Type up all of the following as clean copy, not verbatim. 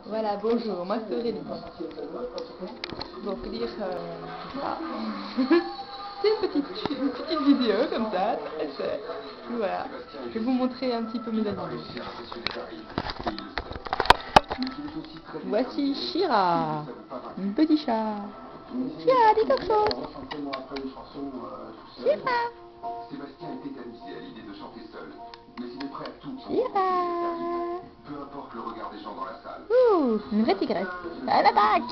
Voilà, bonjour, moi c'est Aurélie. Donc lire ça. C'est une petite vidéo comme ça, très chouette. Voilà, je vais vous montrer un petit peu mes animaux. Voici Shira, un petit chat. Shira, dis quelque chose. Shira. Sébastien était amusé à l'idée de chanter seul, mais il est prêt à tout pour Shira. peu importe le regard des gens dans la salle. Ouh, une vraie tigresse. À l'attaque.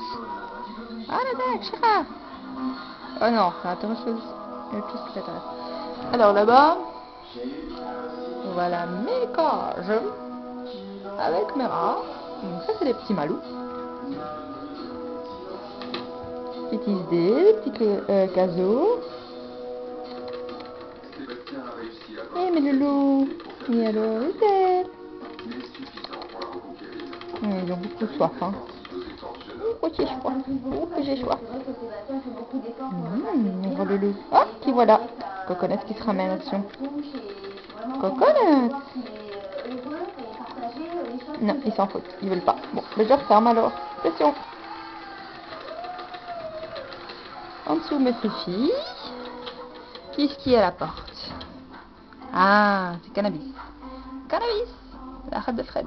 À l'attaque, Shira. Oh non, c'est autre chose. Il y a autre chose qui t'intéresse. Alors là-bas, voilà mes cages avec mes rats. Donc ça c'est des petits malous. Petites idées, petits caseaux. Sébastien a réussi à Eh mais le loup, et alors est-elle? mais suffisant pour la reconquérir. Ils ont beaucoup soif, hein. Oh, j'ai soif. Oh, que j'ai soif. Ouvre le loup. Oh, qui voilà. Coconut qui se ramène action. Coconut. Non, ils s'en foutent. Ils veulent pas. Bon, je referme alors. Pression. En dessous, mes filles. Qu'est-ce qui est à la porte? Ah, c'est Cannabis. Cannabis. La rate de Fred.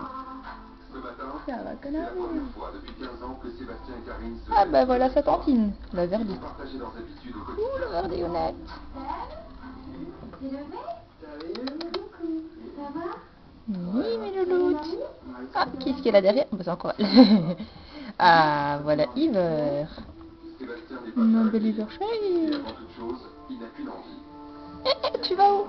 Ce matin, Ça va, c'est la Cannabis. première fois depuis 15 ans que Sébastien et Karine se Ah bah voilà sa tantine. La ont verdi. partagé leurs habitudes au Ouh, quotidien. le verdillonnette. Oui, mes louloutes. Ah, qu'est-ce qu'il y a là derrière? Bah, c'est encore elle. Ah, voilà Iver. Sébastien n'est pas Mon seul, bel Iver et chéri. avant toute chose, il n'a qu'une envie. Tu vas où?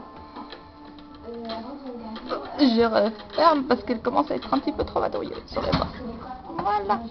Je referme parce qu'elle commence à être un petit peu trop vadrouilleuse sur les bords. Voilà.